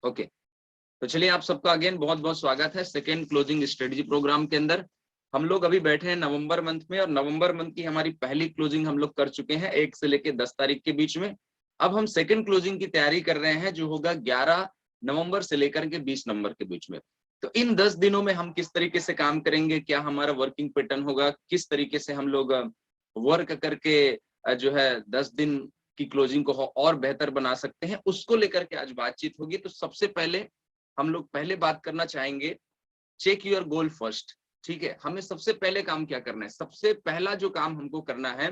Okay, तो चलिए आप सबका अगेन बहुत बहुत स्वागत है सेकेंड क्लोजिंग स्ट्रेटजी प्रोग्राम के अंदर। हम लोग अभी बैठे हैं नवंबर मंथ में और नवंबर मंथ की हमारी पहली क्लोजिंग हम लोग कर चुके हैं 1 से लेकर 10 तारीख के बीच में। अब हम सेकेंड क्लोजिंग की तैयारी कर रहे हैं जो होगा 11 नवंबर से लेकर के 20 नवंबर के बीच में। तो इन 10 दिनों में हम किस तरीके से काम करेंगे, क्या हमारा वर्किंग पैटर्न होगा, किस तरीके से हम लोग वर्क करके जो है 10 दिन की क्लोजिंग को और बेहतर बना सकते हैं, उसको लेकर के आज बातचीत होगी। तो सबसे पहले हम लोग पहले बात करना चाहेंगे चेक योर गोल फर्स्ट। ठीक है, हमें सबसे पहले काम क्या करना है? सबसे पहला जो काम हमको करना है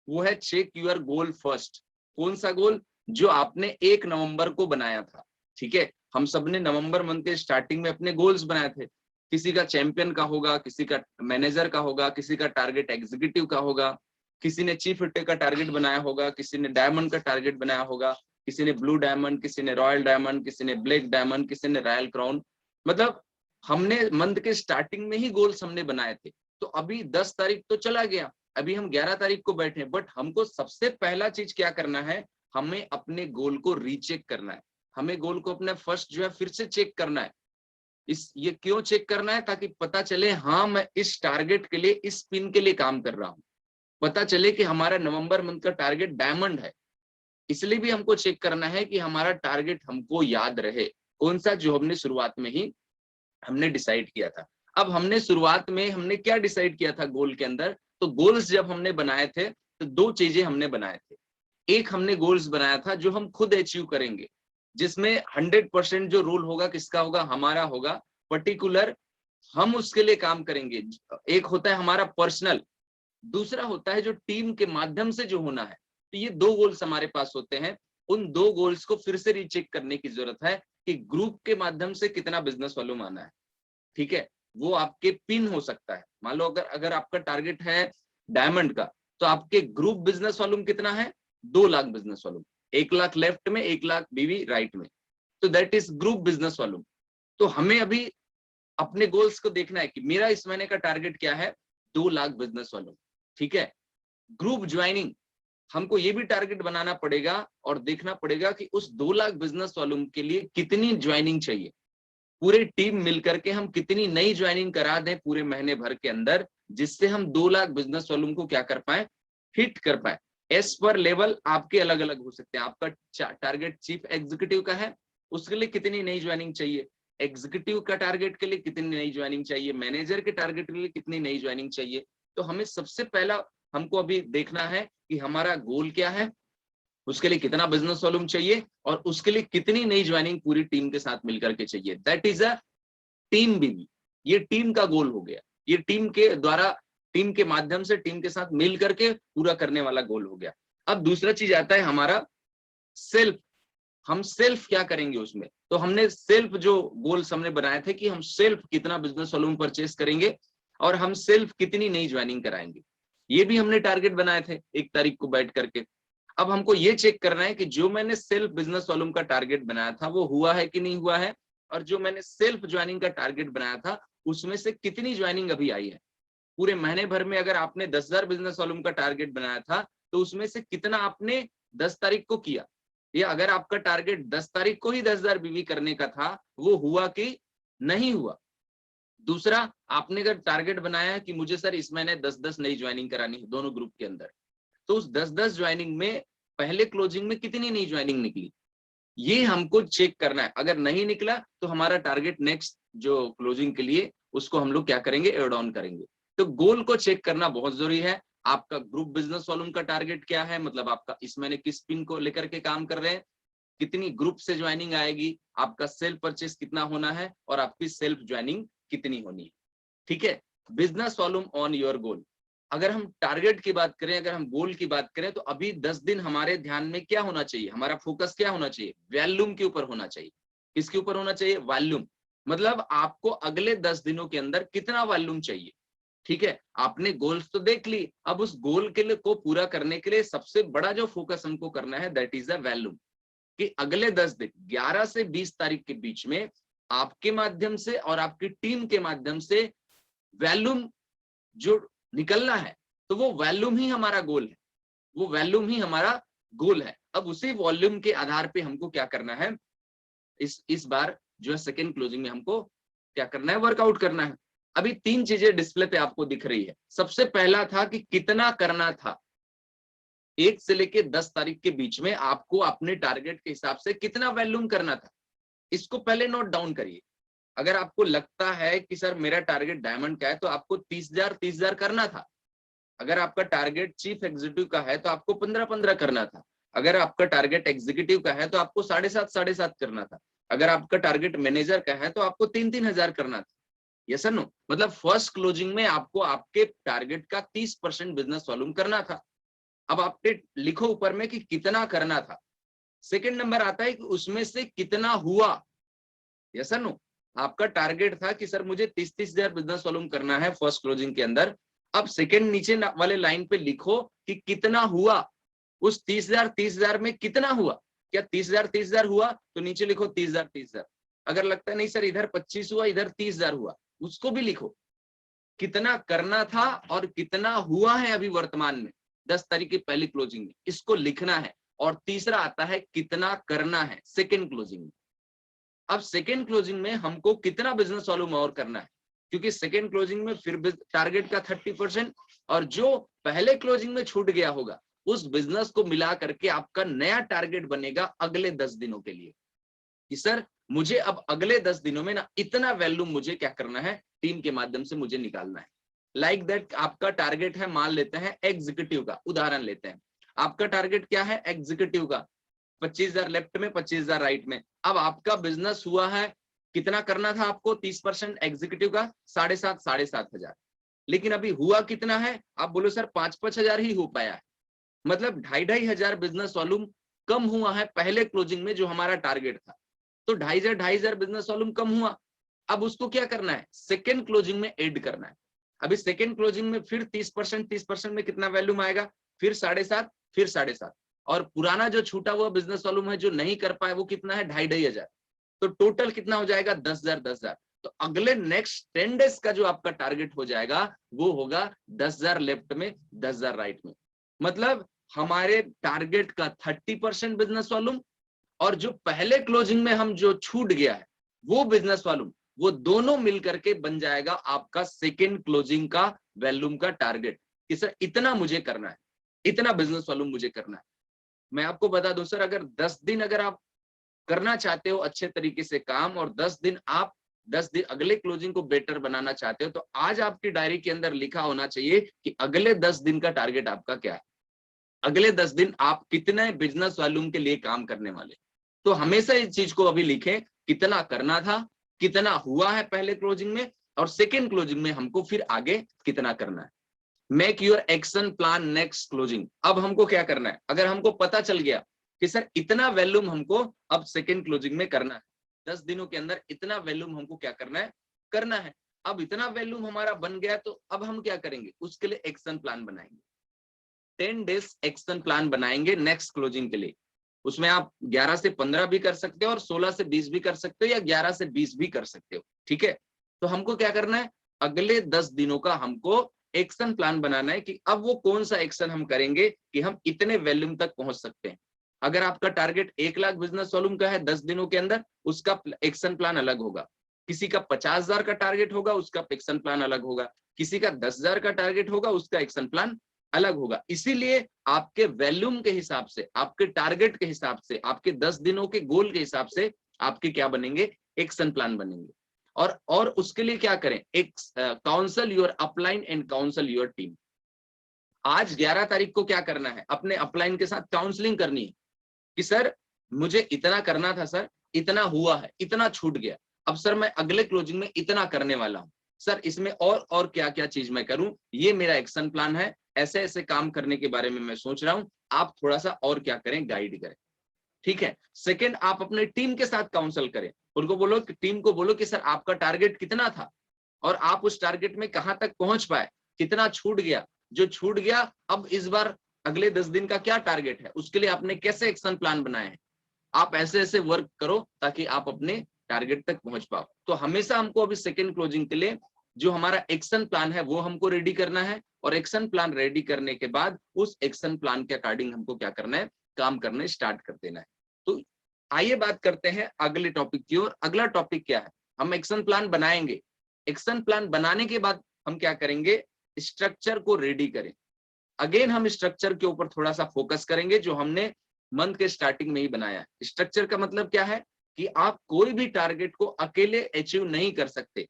वो है चेक योर गोल फर्स्ट। कौन सा गोल? जो आपने 1 नवंबर को बनाया था। ठीक है, हम सबने नवंबर मंथ के स्टार्टिंग में अपने गोल्स बनाए थे। किसी का चैंपियन का होगा, किसी का मैनेजर का होगा, किसी का टारगेट एग्जीक्यूटिव का होगा, किसी ने चीफ हिट्टर का टारगेट बनाया होगा, किसी ने डायमंड का टारगेट बनाया होगा, किसी ने ब्लू डायमंड, किसी ने रॉयल डायमंड, किसी ने ब्लैक डायमंड, किसी ने रॉयल क्राउन। मतलब हमने मंथ के स्टार्टिंग में ही गोल्स हमने बनाए थे। तो अभी 10 तारीख तो चला गया, अभी हम 11 तारीख को बैठे हैं, बट हमको सबसे पहला चीज क्या करना है? हमें अपने गोल को रीचेक करना है। हमें गोल को अपना फर्स्ट जो है फिर से चेक करना है। ये क्यों चेक करना है? ताकि पता चले हाँ मैं इस टारगेट के लिए, इस पिन के लिए काम कर रहा हूँ। पता चले कि हमारा नवंबर मंथ का टारगेट डायमंड है। इसलिए भी हमको चेक करना है कि हमारा टारगेट हमको याद रहे, कौन सा जो हमने शुरुआत में ही हमने डिसाइड किया था। अब हमने शुरुआत में हमने क्या डिसाइड किया था गोल के अंदर? तो गोल्स जब हमने बनाए थे तो 2 चीजें हमने बनाए थे। एक हमने गोल्स बनाया था जो हम खुद अचीव करेंगे, जिसमें 100% जो रूल होगा किसका होगा? हमारा होगा। पर्टिकुलर हम उसके लिए काम करेंगे। एक होता है हमारा पर्सनल, दूसरा होता है जो टीम के माध्यम से जो होना है। तो ये 2 गोल्स हमारे पास होते हैं। उन 2 गोल्स को फिर से रीचेक करने की जरूरत है कि ग्रुप के माध्यम से कितना बिजनेस वॉल्यूम आना है। ठीक है, वो आपके पिन हो सकता है। मान लो अगर आपका टारगेट है डायमंड का, तो आपके ग्रुप बिजनेस वॉल्यूम कितना है? 2 lakh business volume. 1 lakh left में, 1 लाख बीवी राइट में। तो that is group business volume. तो हमें अभी अपने गोल्स को देखना है कि मेरा इस महीने का टारगेट क्या है? 2 लाख बिजनेस वॉल्यूम। ठीक है, ग्रुप ज्वाइनिंग हमको ये भी टारगेट बनाना पड़ेगा और देखना पड़ेगा कि उस 2 लाख बिजनेस वॉल्यूम के लिए कितनी ज्वाइनिंग चाहिए। पूरे टीम मिलकर के हम कितनी नई ज्वाइनिंग करा दें पूरे महीने भर के अंदर, जिससे हम 2 लाख बिजनेस वॉल्यूम को क्या कर पाए? हिट कर पाए। एस पर लेवल आपके अलग अलग हो सकते हैं। आपका टारगेट चीफ एग्जीक्यूटिव का है, उसके लिए कितनी नई ज्वाइनिंग चाहिए? एग्जीक्यूटिव का टारगेट के लिए कितनी नई ज्वाइनिंग चाहिए? मैनेजर के टारगेट के लिए कितनी नई ज्वाइनिंग चाहिए? तो हमें सबसे पहला हमको अभी देखना है कि हमारा गोल क्या है, उसके लिए कितना बिजनेस वॉल्यूम चाहिए और उसके लिए कितनी नई ज्वाइनिंग पूरी टीम के साथ मिलकर के चाहिए। दैट इज अ टीम बीवी। ये टीम का गोल हो गया। ये टीम के द्वारा, टीम के माध्यम से, टीम के साथ मिल करके पूरा करने वाला गोल हो गया। अब दूसरा चीज आता है हमारा सेल्फ। हम सेल्फ क्या करेंगे उसमें? तो हमने सेल्फ जो गोल्स हमने बनाए थे कि हम सेल्फ कितना बिजनेस वॉल्यूम परचेस करेंगे और हम सेल्फ कितनी नई ज्वाइनिंग कराएंगे। ये भी हमने टारगेट बनाए थे 1 तारीख को बैठ करके। अब हमको ये चेक करना है कि जो मैंने सेल्फ बिजनेस वॉल्यूम का टारगेट बनाया था वो हुआ है कि नहीं हुआ है, और जो मैंने सेल्फ ज्वाइनिंग का टारगेट बनाया था उसमें से कितनी ज्वाइनिंग अभी आई है। पूरे महीने भर में अगर आपने 10,000 बिजनेस वॉल्यूम का टारगेट बनाया था तो उसमें से कितना आपने 10 तारीख को किया, या अगर आपका टारगेट 10 तारीख को ही 10,000 बीवी करने का था वो हुआ कि नहीं हुआ। दूसरा, आपने अगर टारगेट बनाया है कि मुझे सर इस महीने 10-10 नई ज्वाइनिंग करानी है दोनों ग्रुप के अंदर, तो उस 10-10 ज्वाइनिंग में पहले क्लोजिंग में कितनी नई ज्वाइनिंग निकली, ये हमको चेक करना है। अगर नहीं निकला तो हमारा टारगेट नेक्स्ट जो क्लोजिंग के लिए उसको हम लोग क्या करेंगे? एड ऑन करेंगे। तो गोल को चेक करना बहुत जरूरी है। आपका ग्रुप बिजनेस वॉल्यूम का टारगेट क्या है, मतलब आपका इस महीने किस पिन को लेकर के काम कर रहे हैं, कितनी ग्रुप से ज्वाइनिंग आएगी, आपका सेल्फ परचेस कितना होना है और आपकी सेल्फ ज्वाइनिंग कितनी होनी है। ठीक है, business volume on your goal. अगर हम टारगेट की बात करें, अगर हम गोल की बात करें, तो अभी 10 दिन हमारे ध्यान में क्या होना चाहिए? हमारा फोकस क्या होना चाहिए? वॉल्यूम के ऊपर होना चाहिए। किसके ऊपर होना चाहिए? वॉल्यूम। मतलब आपको अगले 10 दिनों के अंदर कितना वॉल्यूम चाहिए। ठीक है, आपने गोल्स तो देख ली, अब उस गोल के लिए को पूरा करने के लिए सबसे बड़ा जो फोकस हमको करना है दैट इज द वॉल्यूम। कि अगले 10 दिन 11 से 20 तारीख के बीच में आपके माध्यम से और आपकी टीम के माध्यम से वॉल्यूम जो निकलना है, तो वो वॉल्यूम ही हमारा गोल है। वो वॉल्यूम ही हमारा गोल है। अब उसी वॉल्यूम के आधार पे हमको क्या करना है? इस बार जो है सेकेंड क्लोजिंग में हमको क्या करना है, वर्कआउट करना है। अभी 3 चीजें डिस्प्ले पे आपको दिख रही है। सबसे पहला था कि कितना करना था, 1 से लेके 10 तारीख के बीच में आपको अपने टारगेट के हिसाब से कितना वॉल्यूम करना था, इसको पहले नोट डाउन करिए। अगर आपको लगता है कि सर मेरा टारगेट डायमंड का है तो आपको 30,000 करना था। अगर आपका टारगेट चीफ एग्जीक्यूटिव का है तो आपको 15 करना था। अगर आपका टारगेट एग्जीक्यूटिव का है तो आपको 7.5 करना था। अगर आपका टारगेट मैनेजर का है तो आपको 3 हजार करना था। यस नो, मतलब फर्स्ट क्लोजिंग में आपको आपके टारगेट का 30% बिजनेस वॉल्यूम करना था। अब आपने लिखो ऊपर में कि कितना करना था। सेकंड नंबर आता है कि उसमें से कितना हुआ। यस नो, आपका टारगेट था कि सर मुझे 30,000 बिजनेस वॉल्यूम करना है फर्स्ट क्लोजिंग के अंदर। अब सेकंड नीचे वाले लाइन पे लिखो कि कितना हुआ, उस 30,000 में कितना हुआ। क्या 30,000 हुआ तो नीचे लिखो 30,000। अगर लगता है नहीं सर इधर 25 हुआ इधर 30,000 हुआ, उसको भी लिखो। कितना करना था और कितना हुआ है अभी वर्तमान में 10 तारीख की पहली क्लोजिंग में, इसको लिखना है। और तीसरा आता है कितना करना है सेकेंड क्लोजिंग में। अब सेकेंड क्लोजिंग में हमको कितना बिजनेस वॉल्यूम और करना है, क्योंकि सेकेंड क्लोजिंग में फिर टारगेट का 30% और जो पहले क्लोजिंग में छूट गया होगा उस बिजनेस को मिला करके आपका नया टारगेट बनेगा अगले 10 दिनों के लिए कि सर मुझे अब अगले 10 दिनों में ना इतना वैल्यूम मुझे क्या करना है, टीम के माध्यम से मुझे निकालना है। लाइक दैट आपका टारगेट है, मान लेते हैं एग्जीक्यूटिव का उदाहरण लेते हैं। आपका टारगेट क्या है एग्जीक्यूटिव का, 25,000 लेफ्ट में 25,000 राइट में। अब आपका बिजनेस हुआ है, कितना करना था आपको 30% एग्जीक्यूटिव का 7,500 लेकिन अभी हुआ कितना है, आप बोलो सर 5-5 हजार ही हो पाया है। मतलब 2,500 बिजनेस वॉल्यूम कम हुआ है पहले क्लोजिंग में जो हमारा टारगेट था। तो 2,500 बिजनेस वॉल्यूम कम हुआ। अब उसको क्या करना है, सेकेंड क्लोजिंग में ऐड करना है। अभी सेकेंड क्लोजिंग में फिर 30% में कितना वैल्यूम आएगा, फिर 7,500 फिर 7,500 और पुराना जो छूटा हुआ बिजनेस वॉल्यूम है जो नहीं कर पाए वो कितना है 2,500। तो टोटल कितना हो जाएगा 10,000। तो अगले नेक्स्ट 10 डेज का जो आपका टारगेट हो जाएगा वो होगा 10,000 लेफ्ट में 10,000 राइट में। मतलब हमारे टारगेट का 30% बिजनेस वॉल्यूम और जो पहले क्लोजिंग में हम जो छूट गया है वो बिजनेस वॉल्यूम, वो दोनों मिलकर के बन जाएगा आपका सेकेंड क्लोजिंग का वॉल्यूम का टारगेट कि सर इतना मुझे करना है, इतना बिजनेस वॉल्यूम मुझे करना है। मैं आपको बता दूं सर, अगर 10 दिन अगर आप करना चाहते हो अच्छे तरीके से काम और 10 दिन अगले क्लोजिंग को बेटर बनाना चाहते हो तो आज आपकी डायरी के अंदर लिखा होना चाहिए कि अगले 10 दिन का टारगेट आपका क्या है, अगले 10 दिन आप कितने बिजनेस वॉल्यूम के लिए काम करने वाले। तो हमेशा इस चीज को अभी लिखें, कितना करना था, कितना हुआ है पहले क्लोजिंग में और सेकेंड क्लोजिंग में हमको फिर आगे कितना करना है। Make your action plan next closing. अब हमको क्या करना है, अगर हमको पता चल गया कि सर इतना वॉल्यूम हमको अब सेकेंड क्लोजिंग में करना है, 10 दिनों के अंदर इतना वॉल्यूम हमको क्या करना है। अब इतना वॉल्यूम हमारा बन गया तो अब हम क्या करेंगे, उसके लिए एक्शन प्लान बनाएंगे। 10 डेज एक्शन प्लान बनाएंगे नेक्स्ट क्लोजिंग के लिए। उसमें आप 11 से 15 भी कर सकते हो और 16 से 20 भी कर सकते हो या 11 से 20 भी कर सकते हो, ठीक है। तो हमको क्या करना है, अगले 10 दिनों का हमको एक्शन प्लान बनाना है कि अब वो कौन सा एक्शन हम करेंगे कि हम इतने वॉल्यूम तक पहुंच सकते हैं। अगर आपका टारगेट 1 लाख बिजनेस वॉल्यूम का है 10 दिनों के अंदर, उसका एक्शन प्लान अलग होगा। किसी का 50,000 का टारगेट होगा, उसका एक्शन प्लान अलग होगा। किसी का 10,000 का टारगेट होगा, उसका एक्शन प्लान अलग होगा। इसीलिए आपके वॉल्यूम के हिसाब से, आपके टारगेट के हिसाब से, आपके 10 दिनों के गोल के हिसाब से आपके क्या बनेंगे, एक्शन प्लान बनेंगे। और उसके लिए क्या करें, एक counsel your upline and counsel your team. आज 11 तारीख को क्या करना है, अपने अपलाइन के साथ काउंसलिंग करनी है कि सर मुझे इतना करना था, सर इतना हुआ है, इतना छूट गया, अब सर मैं अगले क्लोजिंग में इतना करने वाला हूं, सर इसमें और क्या क्या चीज मैं करूं, ये मेरा एक्शन प्लान है, ऐसे ऐसे काम करने के बारे में मैं सोच रहा हूं, आप थोड़ा सा और क्या करें, गाइड करें, ठीक है। सेकंड, आप अपने टीम के साथ काउंसल करें, उनको बोलो कि टीम को बोलो कि सर आपका टारगेट कितना था और आप उस टारगेट में कहां तक पहुंच पाए, कितना छूट गया, जो छूट गया अब इस बार अगले 10 दिन का क्या टारगेट है, उसके लिए आपने कैसे एक्शन प्लान बनाए हैं। आप ऐसे ऐसे वर्क करो ताकि आप अपने टारगेट तक पहुंच पाओ। तो हमेशा हमको अभी सेकेंड क्लोजिंग के लिए जो हमारा एक्शन प्लान है वो हमको रेडी करना है और एक्शन प्लान रेडी करने के बाद उस एक्शन प्लान के अकॉर्डिंग हमको क्या करना है, काम करने स्टार्ट कर देना है। तो आइए बात करते हैं अगले टॉपिक की ओर। अगला टॉपिक क्या है, हम एक्शन प्लान बनाएंगे। एक्शन प्लान बनाने के बाद हम क्या करेंगे, स्ट्रक्चर को रेडी करें। अगेन हम स्ट्रक्चर के ऊपर थोड़ा सा फोकस करेंगे जो हमने मंथ के स्टार्टिंग में ही बनाया है। स्ट्रक्चर का मतलब क्या है कि आप कोई भी टारगेट को अकेले अचीव नहीं कर सकते,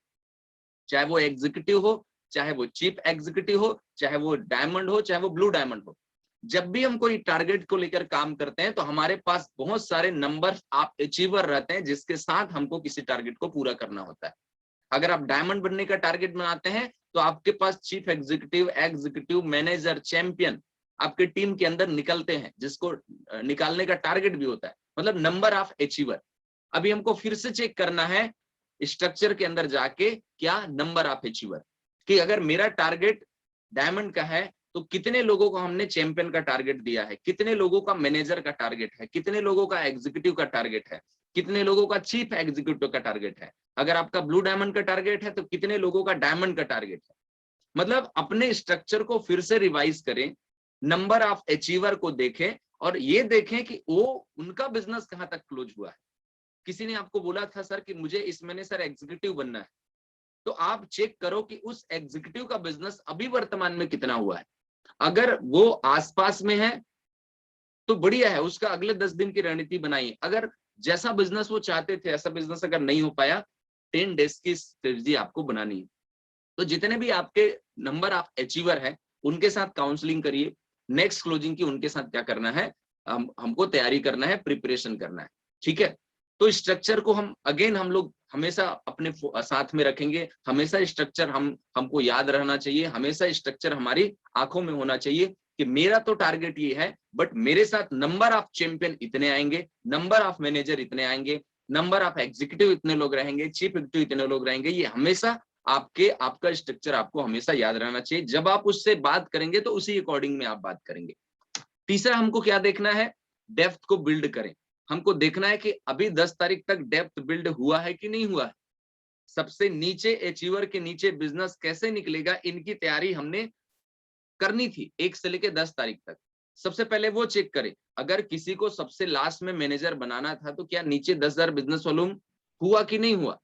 चाहे वो एग्जीक्यूटिव हो, चाहे वो चीफ एग्जीक्यूटिव हो, चाहे वो डायमंड हो, चाहे वो ब्लू डायमंड हो। जब भी हम कोई टारगेट को लेकर काम करते हैं तो हमारे पास बहुत सारे नंबर आप अचीवर रहते हैं जिसके साथ हमको किसी टारगेट को पूरा करना होता है। अगर आप डायमंड बनने का टारगेट बनाते हैं तो आपके पास chief executive, executive, manager, champion आपके टीम के अंदर निकलते हैं, जिसको निकालने का टारगेट भी होता है, मतलब नंबर ऑफ अचीवर। अभी हमको फिर से चेक करना है स्ट्रक्चर के अंदर जाके क्या नंबर ऑफ अचीवर, कि अगर मेरा टारगेट डायमंड का है तो कितने लोगों को हमने चैंपियन का टारगेट दिया है, कितने लोगों का मैनेजर का टारगेट है, कितने लोगों का एग्जीक्यूटिव का टारगेट है, कितने लोगों का चीफ एग्जीक्यूटिव का टारगेट है। अगर आपका ब्लू डायमंड का टारगेट है तो कितने लोगों का डायमंड का टारगेट है। मतलब अपने स्ट्रक्चर को फिर से रिवाइज करें, नंबर ऑफ अचीवर को देखें और ये देखें कि वो उनका बिजनेस कहां तक क्लोज हुआ है। किसी ने आपको बोला था सर कि मुझे इस महीने सर एग्जीक्यूटिव बनना है, तो आप चेक करो कि उस एग्जीक्यूटिव का बिजनेस अभी वर्तमान में कितना हुआ है। अगर वो आसपास में है तो बढ़िया है, उसका अगले 10 दिन की रणनीति बनाइए। अगर जैसा बिजनेस वो चाहते थे ऐसा बिजनेस अगर नहीं हो पाया, 10 डेज की स्ट्रेटजी आपको बनानी है। तो जितने भी आपके नंबर ऑफ अचीवर है उनके साथ काउंसलिंग करिए। नेक्स्ट क्लोजिंग की उनके साथ क्या करना है, हमको तैयारी करना है, प्रिपरेशन करना है। ठीक है, तो स्ट्रक्चर को हम लोग हमेशा अपने साथ में रखेंगे। हमेशा स्ट्रक्चर हमको याद रहना चाहिए, हमेशा स्ट्रक्चर हमारी आंखों में होना चाहिए कि मेरा तो टारगेट ये है, बट मेरे साथ नंबर ऑफ चैंपियन इतने आएंगे, नंबर ऑफ मैनेजर इतने आएंगे, नंबर ऑफ एग्जीक्यूटिव इतने लोग रहेंगे, चीफ एग्जीक्यूटिव इतने लोग रहेंगे। ये हमेशा आपका स्ट्रक्चर आपको हमेशा याद रहना चाहिए। जब आप उससे बात करेंगे तो उसी अकॉर्डिंग में आप बात करेंगे। तीसरा हमको क्या देखना है, डेप्थ को बिल्ड करें। हमको देखना है कि अभी 10 तारीख तक डेप्थ बिल्ड हुआ है कि नहीं हुआ है। सबसे नीचे अचीवर के नीचे बिजनेस कैसे निकलेगा, इनकी तैयारी हमने करनी थी 1 से लेकर 10 तारीख तक। सबसे पहले वो चेक करें, अगर किसी को सबसे लास्ट में मैनेजर बनाना था तो क्या नीचे 10,000 बिजनेस वॉल्यूम हुआ कि नहीं हुआ।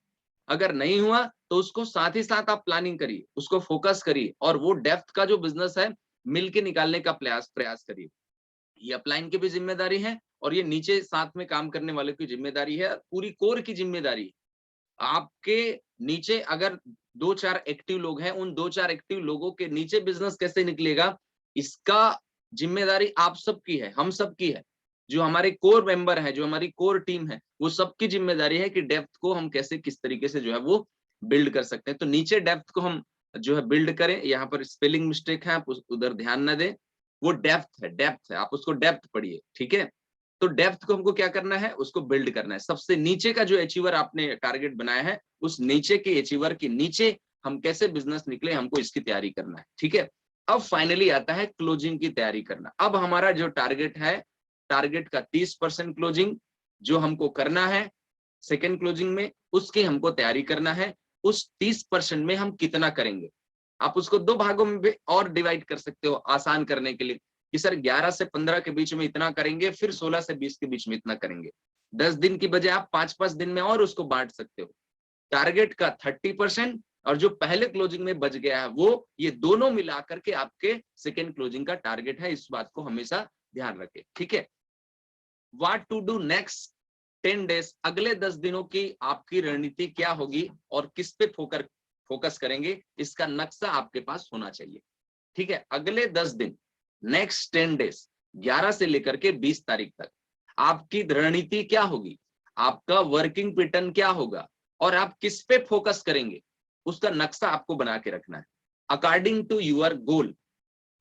अगर नहीं हुआ तो उसको साथ ही साथ आप प्लानिंग करिए, उसको फोकस करिए और वो डेप्थ का जो बिजनेस है मिलके निकालने का प्रयास करिए। ये अपलाइन की भी जिम्मेदारी है और ये नीचे साथ में काम करने वाले की जिम्मेदारी है, पूरी कोर की जिम्मेदारी है। आपके नीचे अगर 2-4 एक्टिव लोग हैं, उन 2-4 एक्टिव लोगों के नीचे बिजनेस कैसे निकलेगा, इसका जिम्मेदारी आप सबकी है, हम सबकी है। जो हमारे कोर मेंबर है, जो हमारी कोर टीम है, वो सबकी जिम्मेदारी है कि डेप्थ को हम कैसे किस तरीके से जो है वो बिल्ड कर सकते हैं। तो नीचे डेप्थ को हम जो है बिल्ड करें। यहाँ पर स्पेलिंग मिस्टेक है, आप उधर ध्यान न दें। वो डेप्थ है, आप उसको डेप्थ पढ़िए। ठीक है, तो डेप्थ को हमको क्या करना है, उसको बिल्ड करना है। सबसे नीचे का जो अचीवर आपने टारगेट बनाया है, उस नीचे के अचीवर के नीचे हम कैसे बिजनेस निकले, हमको इसकी तैयारी करना है। ठीक है, अब फाइनली आता है क्लोजिंग की तैयारी करना। अब हमारा जो टारगेट है, टारगेट का 30% क्लोजिंग जो हमको करना है सेकेंड क्लोजिंग में, उसकी हमको तैयारी करना है। उस 30% में हम कितना करेंगे, आप उसको 2 भागों में भी और डिवाइड कर सकते हो आसान करने के लिए कि सर 11 से 15 के बीच में इतना करेंगे, फिर 16 से 20 के बीच में इतना करेंगे। 10 दिन की बजाय आप 5-5 दिन में और उसको बांट सकते हो। टारगेट का 30% और जो पहले क्लोजिंग में बच गया है वो, ये दोनों मिलाकर के आपके सेकेंड क्लोजिंग का टारगेट है। इस बात को हमेशा ध्यान रखें। ठीक है, what to do next 10 days, अगले 10 दिनों की आपकी रणनीति क्या होगी और किस पे फोकस करेंगे, इसका नक्शा आपके पास होना चाहिए। ठीक है, अगले 10 दिन, नेक्स्ट 10 डेज, 11 से लेकर के 20 तारीख तक आपकी रणनीति क्या होगी, आपका वर्किंग पैटर्न क्या होगा और आप किस पे फोकस करेंगे, उसका नक्शा आपको बना के रखना है अकॉर्डिंग टू यूर गोल,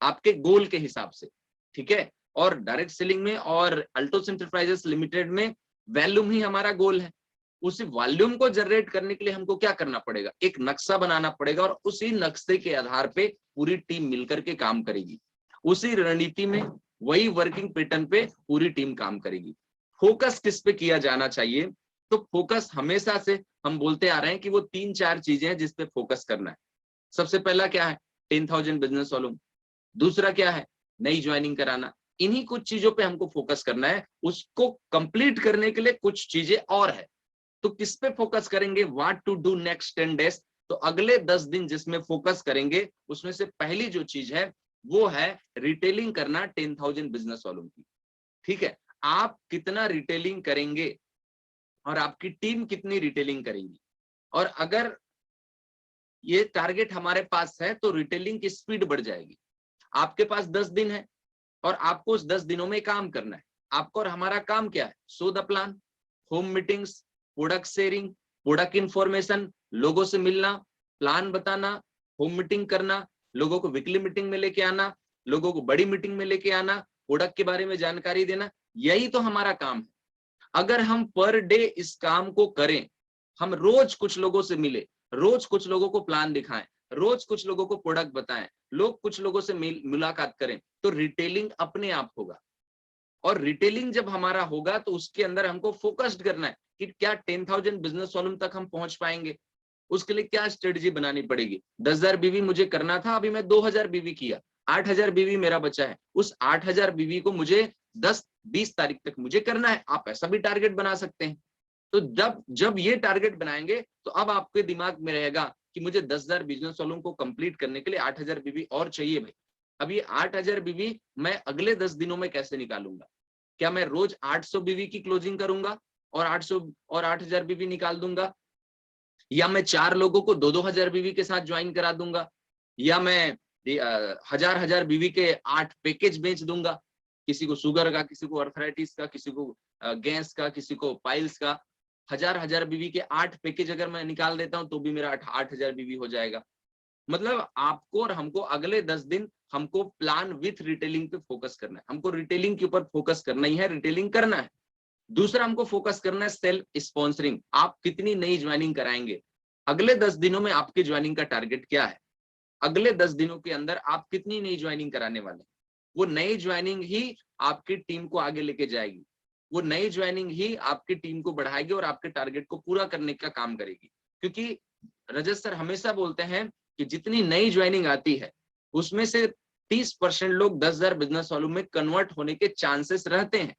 आपके गोल के हिसाब से। ठीक है, और डायरेक्ट सेलिंग में और अल्टोस एंटरप्राइजेस लिमिटेड में वॉल्यूम ही हमारा गोल है। उसी वॉल्यूम को जनरेट करने के लिए हमको क्या करना पड़ेगा, एक नक्शा बनाना पड़ेगा और उसी नक्शे के आधार पे पूरी टीम मिलकर के काम करेगी। उसी रणनीति में, वही वर्किंग पैटर्न पे पूरी टीम काम करेगी। फोकस किस पे किया जाना चाहिए, तो फोकस हमेशा से हम बोलते आ रहे हैं कि वो 3-4 चीजें हैं जिस पे फोकस करना है। सबसे पहला क्या है, 10,000 बिजनेस वॉल्यूम। दूसरा क्या है, नई ज्वाइनिंग कराना, इन्हीं कुछ चीजों पे हमको फोकस करना है। उसको कंप्लीट करने के लिए कुछ चीजें और है, तो किस पे फोकस करेंगे? What to do next 10 days. तो अगले 10 दिन जिसमें फोकस करेंगे, उसमें से पहली जो चीज है वो है रिटेलिंग करना 10,000 बिजनेस वालों की। ठीक है, आप कितना रिटेलिंग करेंगे और आपकी टीम कितनी रिटेलिंग करेगी, और अगर ये टारगेट हमारे पास है तो रिटेलिंग की स्पीड बढ़ जाएगी। आपके पास 10 दिन है और आपको उस 10 दिनों में काम करना है। आपको और हमारा काम क्या है? Show the plan, home meetings, product sharing, product information, लोगों से मिलना, प्लान बताना, होम मीटिंग करना, लोगों को वीकली मीटिंग में लेके आना, लोगों को बड़ी मीटिंग में लेके आना, प्रोडक्ट के बारे में जानकारी देना। यही तो हमारा काम है। अगर हम पर डे इस काम को करें, हम रोज कुछ लोगों से मिले, रोज कुछ लोगों को प्लान दिखाएं, रोज कुछ लोगों को प्रोडक्ट बताएं, लोग कुछ लोगों से मुलाकात करें, तो रिटेलिंग अपने आप होगा। और रिटेलिंग जब हमारा होगा तो उसके अंदर हमको फोकस्ड करना है कि क्या 10,000 बिजनेस वॉल्यूम तक हम पहुंच पाएंगे। उसके लिए क्या स्ट्रेटजी बनानी पड़ेगी? 10,000 बीवी मुझे करना था, अभी मैं 2,000 बीवी किया, 8,000 बीवी मेरा बचा है। उस 8,000 बीवी को मुझे 10-20 तारीख तक मुझे करना है। आप ऐसा भी टारगेट बना सकते हैं। तो जब जब ये टारगेट बनाएंगे तो अब आपके दिमाग में रहेगा कि मुझे 10,000 बिजनेस वालों को कंप्लीट करने के लिए 8,000 बीवी और चाहिए भाई। अब ये 8,000 बीवी मैं अगले 10 दिनों में कैसे निकालूंगा? क्या मैं रोज 800 बीवी की क्लोजिंग करूंगा और 800 और 8,000 बीवी निकाल दूंगा, या मैं 4 लोगों को 2-2 हजार बीवी के साथ ज्वाइन करा दूंगा, या मैं हजार बीवी के 8 पैकेज बेच दूंगा, किसी को शुगर का, किसी को अर्थराइटिस का, किसी को गैस का, किसी को पाइल्स का। हजार बीवी के 8 पैकेज अगर मैं निकाल देता हूं तो भी मेरा 8,000 बीवी हो जाएगा। मतलब आपको और हमको अगले 10 दिन हमको प्लान विथ रिटेलिंग पे फोकस करना है। हमको रिटेलिंग के ऊपर फोकस करना ही है, रिटेलिंग करना है। दूसरा हमको फोकस करना है सेल्फ स्पॉन्सरिंग। आप कितनी नई ज्वाइनिंग कराएंगे? अगले 10 दिनों में आपकी ज्वाइनिंग का टारगेट क्या है? अगले 10 दिनों के अंदर आप कितनी नई ज्वाइनिंग कराने वाले हैं? वो नई ज्वाइनिंग ही आपकी टीम को आगे लेके जाएगी। वो नई ज्वाइनिंग ही आपकी टीम को बढ़ाएगी और आपके टारगेट को पूरा करने का काम करेगी। क्योंकि रजत सर हमेशा बोलते हैं कि जितनी नई ज्वाइनिंग आती है उसमें से 30% लोग 10,000 बिजनेस वालों में कन्वर्ट होने के चांसेस रहते हैं।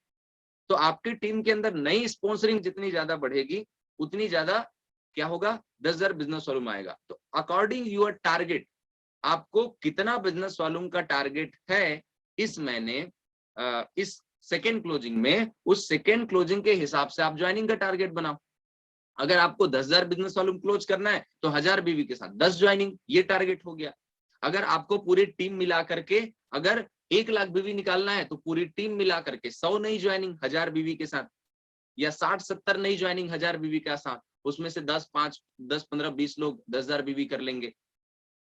तो आपकी टीम के अंदर नई स्पॉन्सरिंग जितनी ज्यादा बढ़ेगी उतनी ज्यादा क्या होगा? 10,000 बिजनेस वॉल्यूम आएगा। तो अकॉर्डिंग यूर टारगेट, आपको कितना बिजनेस वॉल्यूम का टारगेट है इस महीने, इस सेकेंड क्लोजिंग में, उस सेकेंड क्लोजिंग के हिसाब से आप ज्वाइनिंग का टारगेट बनाओ। अगर आपको 10,000 बिजनेस वॉल्यूम क्लोज करना है तो 1,000 बीवी के साथ 10 ज्वाइनिंग, ये टारगेट हो गया। अगर आपको पूरी टीम मिला करके अगर 1 लाख बीवी निकालना है तो पूरी टीम मिला करके 100 नई ज्वाइनिंग 1,000 बीवी के साथ, या 60-70 नई ज्वाइनिंग 1,000 बीवी के साथ, उसमें से 10-15-20 लोग 10,000 बीवी कर लेंगे।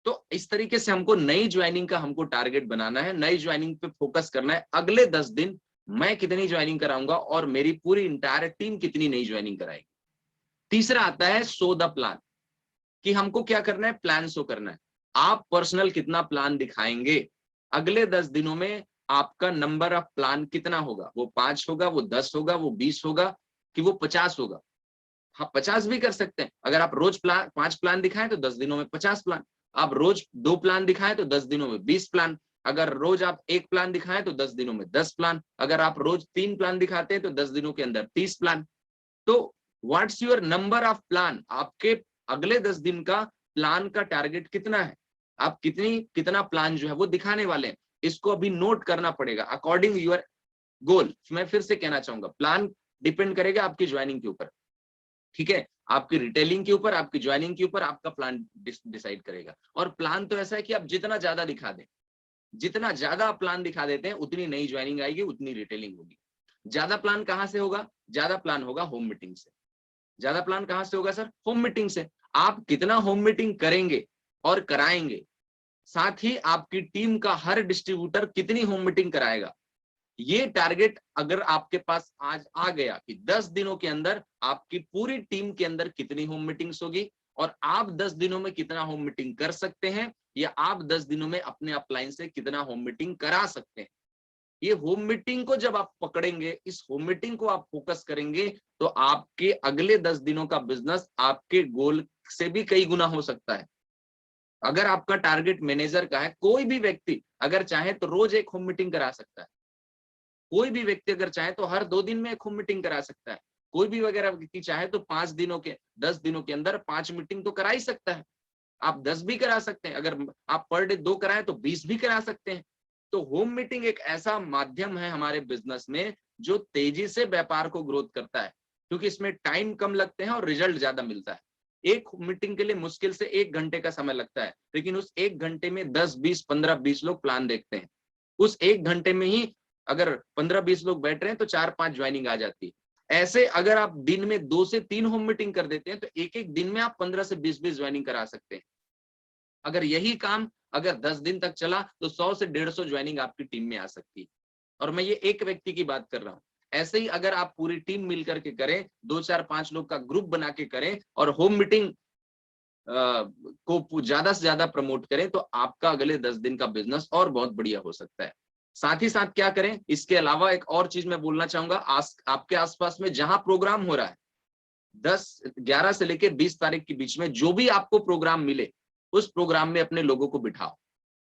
तो इस तरीके से हमको नई ज्वाइनिंग का हमको टारगेट बनाना है, नई ज्वाइनिंग पे फोकस करना है। अगले 10 दिन मैं कितनी ज्वाइनिंग कराऊंगा और मेरी पूरी इंटायर टीम कितनी नई ज्वाइनिंग कराएगी। तीसरा आता है शो द प्लान, कि हमको क्या करना है? प्लान शो करना है। आप पर्सनल कितना प्लान दिखाएंगे अगले 10 दिनों में? आपका नंबर ऑफ प्लान कितना होगा? वो 5 होगा, वो 10 होगा, वो 20 होगा, कि वो 50 होगा? हाँ, 50 भी कर सकते हैं। अगर आप रोज 5 प्लान दिखाएं तो 10 दिनों में 50 प्लान। आप रोज 2 प्लान दिखाएं तो 10 दिनों में 20 प्लान। अगर रोज आप 1 प्लान दिखाएं तो 10 दिनों में 10 प्लान। अगर आप रोज 3 प्लान दिखाते हैं तो 10 दिनों के अंदर 30 प्लान। तो what's your number of plan? आपके अगले 10 दिन का प्लान का टारगेट कितना है? आप कितना प्लान जो है वो दिखाने वाले हैं, इसको अभी नोट करना पड़ेगा अकॉर्डिंग यूर गोल। मैं फिर से कहना चाहूंगा, प्लान डिपेंड करेगा आपकी ज्वाइनिंग के ऊपर। ठीक है, आपकी रिटेलिंग के ऊपर, आपकी ज्वाइनिंग के ऊपर आपका प्लान डिसाइड करेगा। और प्लान तो ऐसा है कि आप जितना ज्यादा दिखा दें, जितना ज्यादा आप प्लान दिखा देते हैं उतनी नई ज्वाइनिंग आएगी, उतनी रिटेलिंग होगी। ज्यादा प्लान कहां से होगा? ज्यादा प्लान होगा होम मीटिंग से। ज्यादा प्लान कहां से होगा सर? होम मीटिंग से। आप कितना होम मीटिंग करेंगे और कराएंगे, साथ ही आपकी टीम का हर डिस्ट्रीब्यूटर कितनी होम मीटिंग कराएगा, ये टारगेट अगर आपके पास आज आ गया कि 10 दिनों के अंदर आपकी पूरी टीम के अंदर कितनी होम मीटिंग्स होगी और आप 10 दिनों में कितना होम मीटिंग कर सकते हैं, या आप 10 दिनों में अपने अपलाइन से कितना होम मीटिंग करा सकते हैं, ये होम मीटिंग को जब आप पकड़ेंगे, इस होम मीटिंग को आप फोकस करेंगे, तो आपके अगले 10 दिनों का बिजनेस आपके गोल से भी कई गुना हो सकता है। अगर आपका टारगेट मैनेजर का है, कोई भी व्यक्ति अगर चाहे तो रोज एक होम मीटिंग करा सकता है। कोई भी व्यक्ति अगर चाहे तो हर 2 दिन में एक होम मीटिंग करा सकता है। कोई भी वगैरह व्यक्ति चाहे तो 10 दिनों के अंदर 5 मीटिंग तो करा ही सकता है। आप 10 भी करा सकते हैं, अगर आप पर डे 2 कराएं तो 20 भी करा सकते हैं। तो होम मीटिंग एक ऐसा माध्यम है हमारे बिजनेस में जो तेजी से व्यापार को ग्रोथ करता है, क्योंकि इसमें टाइम कम लगते हैं और रिजल्ट ज्यादा मिलता है। एक मीटिंग के लिए मुश्किल से 1 घंटे का समय लगता है, लेकिन उस 1 घंटे में 10, 20, 15, 20 लोग प्लान देखते हैं। उस 1 घंटे में ही अगर 15-20 लोग बैठ रहे हैं तो 4-5 ज्वाइनिंग आ जाती है। ऐसे अगर आप दिन में 2 से 3 होम मीटिंग कर देते हैं तो एक दिन में आप 15 से 20 ज्वाइनिंग करा सकते हैं। अगर यही काम अगर 10 दिन तक चला तो 100 से 150 ज्वाइनिंग आपकी टीम में आ सकती है। और मैं ये एक व्यक्ति की बात कर रहा हूँ। ऐसे ही अगर आप पूरी टीम मिलकर के करें, 2-4-5 लोग का ग्रुप बना के करें और होम मीटिंग को ज्यादा से ज्यादा प्रमोट करें तो आपका अगले 10 दिन का बिजनेस और बहुत बढ़िया हो सकता है। साथ ही साथ क्या करें, इसके अलावा एक और चीज मैं बोलना चाहूंगा, आपके आसपास में जहां प्रोग्राम हो रहा है 11 से लेकर 20 तारीख के बीच में जो भी आपको प्रोग्राम मिले उस प्रोग्राम में अपने लोगों को बिठाओ।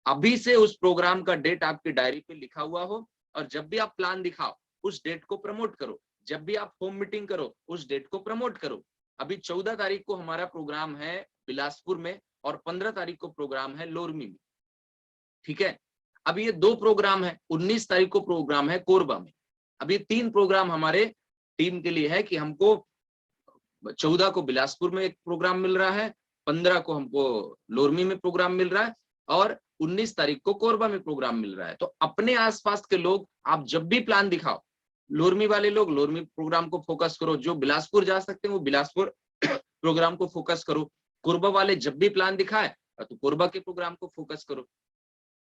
अभी से उस प्रोग्राम का डेट आपकी डायरी पे लिखा हुआ हो और जब भी आप प्लान दिखाओ उस डेट को प्रमोट करो। जब भी आप होम मीटिंग करो उस डेट को प्रमोट करो। अभी 14 तारीख को हमारा प्रोग्राम है बिलासपुर में और 15 तारीख को प्रोग्राम है लोरमी में। ठीक है, अभी ये 2 प्रोग्राम है। 19 तारीख को प्रोग्राम है कोरबा में। अभी 3 प्रोग्राम हमारे टीम के लिए है कि हमको 14 को बिलासपुर में एक प्रोग्राम मिल रहा है, 15 को हमको लोरमी में प्रोग्राम मिल रहा है और 19 तारीख को कोरबा में प्रोग्राम मिल रहा है। तो अपने आसपास के लोग आप जब भी प्लान दिखाओ, लोरमी वाले लोग लोरमी प्रोग्राम को फोकस करो, जो बिलासपुर जा सकते हैं वो बिलासपुर प्रोग्राम को फोकस करो, कोरबा वाले जब भी प्लान दिखाए तो कोरबा के प्रोग्राम को फोकस करो।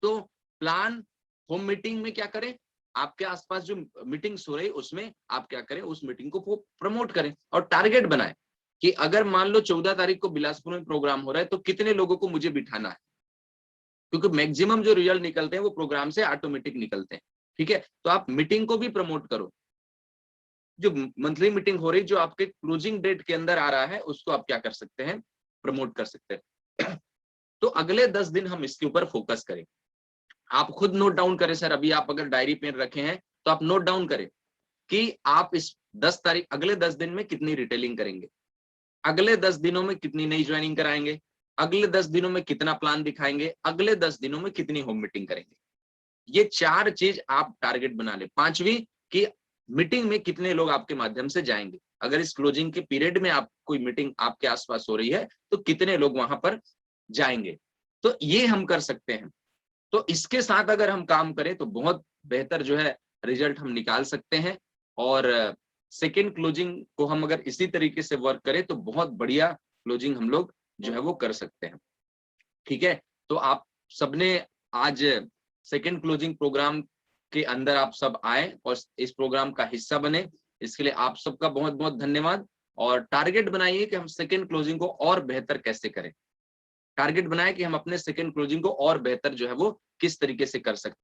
तो प्लान होम मीटिंग में क्या करें, आपके आसपास जो मीटिंग्स हो रही है उसमें आप क्या करें, उस मीटिंग को प्रमोट करें और टारगेट बनाएं कि अगर मान लो 14 तारीख को बिलासपुर में प्रोग्राम हो रहा है तो कितने लोगों को मुझे बिठाना है, क्योंकि मैक्सिमम जो रिजल्ट निकलते हैं वो प्रोग्राम से ऑटोमेटिक निकलते हैं। ठीक है, तो आप मीटिंग को भी प्रमोट करो। जो मंथली मीटिंग हो रही जो आपके क्लोजिंग डेट के अंदर आ रहा है उसको आप क्या कर सकते हैं, प्रमोट कर सकते हैं। तो अगले 10 दिन हम इसके ऊपर फोकस करें। आप खुद नोट डाउन करें सर, अभी आप अगर डायरी पेन रखे हैं तो आप नोट डाउन करें कि आप इस 10 तारीख अगले 10 दिन में कितनी रिटेलिंग करेंगे, अगले 10 दिनों में कितनी नई ज्वाइनिंग कराएंगे, अगले 10 दिनों में कितना प्लान दिखाएंगे, अगले 10 दिनों में कितनी होम मीटिंग करेंगे। ये 4 चीज आप टारगेट बना ले। 5वीं कि मीटिंग में कितने लोग आपके माध्यम से जाएंगे। अगर इस क्लोजिंग के पीरियड में आप कोई मीटिंग आपके आसपास हो रही है तो कितने लोग वहां पर जाएंगे। तो ये हम कर सकते हैं। तो इसके साथ अगर हम काम करें तो बहुत बेहतर जो है रिजल्ट हम निकाल सकते हैं। और सेकेंड क्लोजिंग को हम अगर इसी तरीके से वर्क करें तो बहुत बढ़िया क्लोजिंग हम लोग जो है वो कर सकते हैं। ठीक है, तो आप सबने आज सेकेंड क्लोजिंग प्रोग्राम के अंदर आप सब आए और इस प्रोग्राम का हिस्सा बने, इसके लिए आप सबका बहुत बहुत धन्यवाद। और टारगेट बनाइए कि हम सेकेंड क्लोजिंग को और बेहतर कैसे करें। टारगेट बनाए कि हम अपने सेकेंड क्लोजिंग को और बेहतर जो है वो किस तरीके से कर सकते हैं।